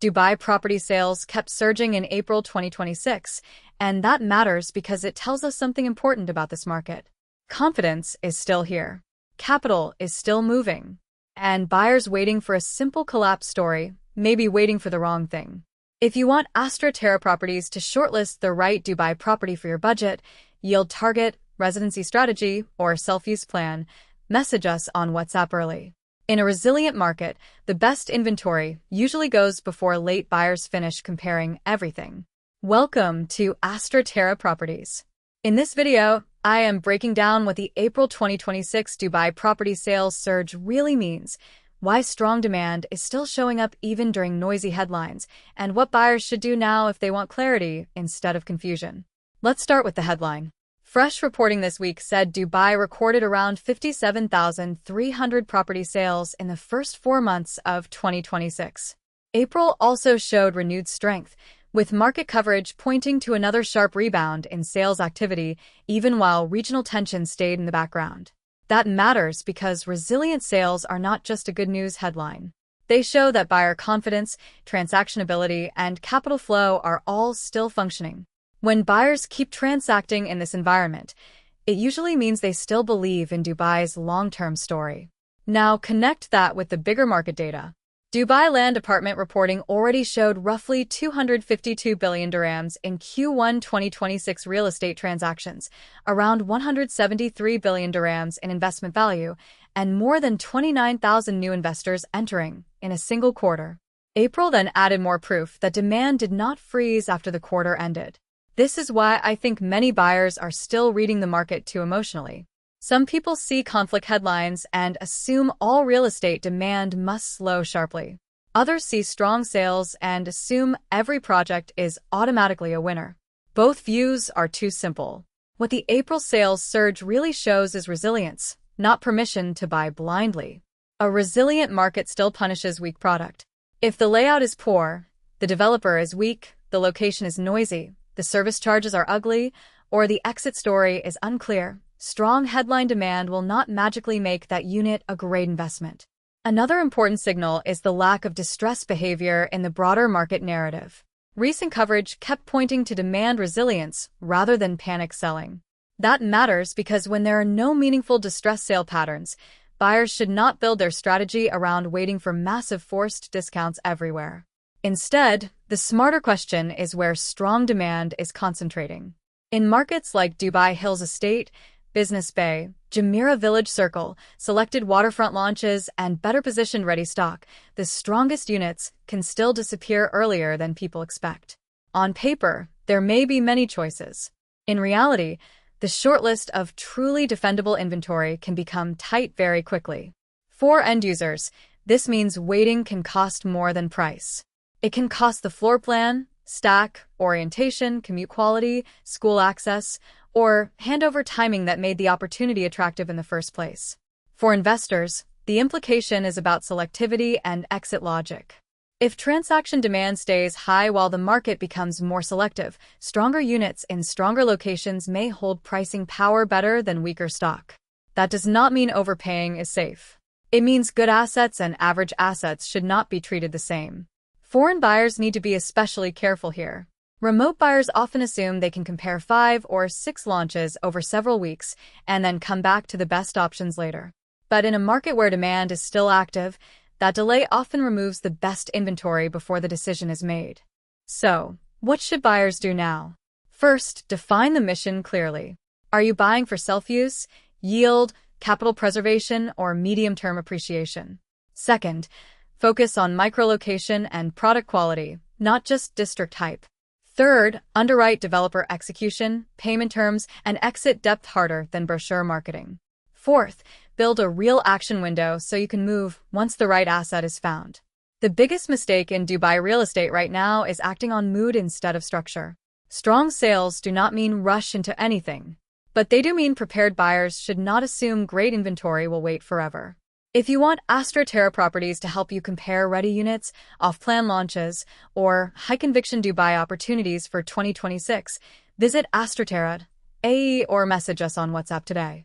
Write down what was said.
Dubai property sales kept surging in April 2026, and that matters because it tells us something important about this market. Confidence is still here. Capital is still moving. And buyers waiting for a simple collapse story may be waiting for the wrong thing. If you want Astra Terra Properties to shortlist the right Dubai property for your budget, yield target, residency strategy, or self-use plan, message us on WhatsApp early. In a resilient market, the best inventory usually goes before late buyers finish comparing everything. Welcome to Astra Terra Properties. In this video, I am breaking down what the April 2026 Dubai property sales surge really means, why strong demand is still showing up even during noisy headlines, and what buyers should do now if they want clarity instead of confusion. Let's start with the headline. Fresh reporting this week said Dubai recorded around 57,300 property sales in the first 4 months of 2026. April also showed renewed strength, with market coverage pointing to another sharp rebound in sales activity, even while regional tension stayed in the background. That matters because resilient sales are not just a good news headline. They show that buyer confidence, transactionability, and capital flow are all still functioning. When buyers keep transacting in this environment, it usually means they still believe in Dubai's long-term story. Now connect that with the bigger market data. Dubai land apartment reporting already showed roughly 252 billion dirhams in Q1 2026 real estate transactions, around 173 billion dirhams in investment value, and more than 29,000 new investors entering in a single quarter. April then added more proof that demand did not freeze after the quarter ended. This is why I think many buyers are still reading the market too emotionally. Some people see conflict headlines and assume all real estate demand must slow sharply. Others see strong sales and assume every project is automatically a winner. Both views are too simple. What the April sales surge really shows is resilience, not permission to buy blindly. A resilient market still punishes weak product. If the layout is poor, the developer is weak, the location is noisy, the service charges are ugly, or the exit story is unclear, strong headline demand will not magically make that unit a great investment. Another important signal is the lack of distress behavior in the broader market narrative. Recent coverage kept pointing to demand resilience rather than panic selling. That matters because when there are no meaningful distress sale patterns, buyers should not build their strategy around waiting for massive forced discounts everywhere. Instead, the smarter question is where strong demand is concentrating. In markets like Dubai Hills Estate, Business Bay, Jumeirah Village Circle, selected waterfront launches, and better-positioned ready stock, the strongest units can still disappear earlier than people expect. On paper, there may be many choices. In reality, the shortlist of truly defendable inventory can become tight very quickly. For end users, this means waiting can cost more than price. It can cost the floor plan, stack, orientation, commute quality, school access, or handover timing that made the opportunity attractive in the first place. For investors, the implication is about selectivity and exit logic. If transaction demand stays high while the market becomes more selective, stronger units in stronger locations may hold pricing power better than weaker stock. That does not mean overpaying is safe. It means good assets and average assets should not be treated the same. Foreign buyers need to be especially careful here. Remote buyers often assume they can compare 5 or 6 launches over several weeks and then come back to the best options later. But in a market where demand is still active, that delay often removes the best inventory before the decision is made. So, what should buyers do now? First, define the mission clearly. Are you buying for self-use, yield, capital preservation, or medium-term appreciation? Second, focus on microlocation and product quality, not just district hype. Third, underwrite developer execution, payment terms, and exit depth harder than brochure marketing. Fourth, build a real action window so you can move once the right asset is found. The biggest mistake in Dubai real estate right now is acting on mood instead of structure. Strong sales do not mean rush into anything, but they do mean prepared buyers should not assume great inventory will wait forever. If you want Astra Terra Properties to help you compare ready units, off-plan launches, or high-conviction Dubai opportunities for 2026, visit Astra Terra AE or message us on WhatsApp today.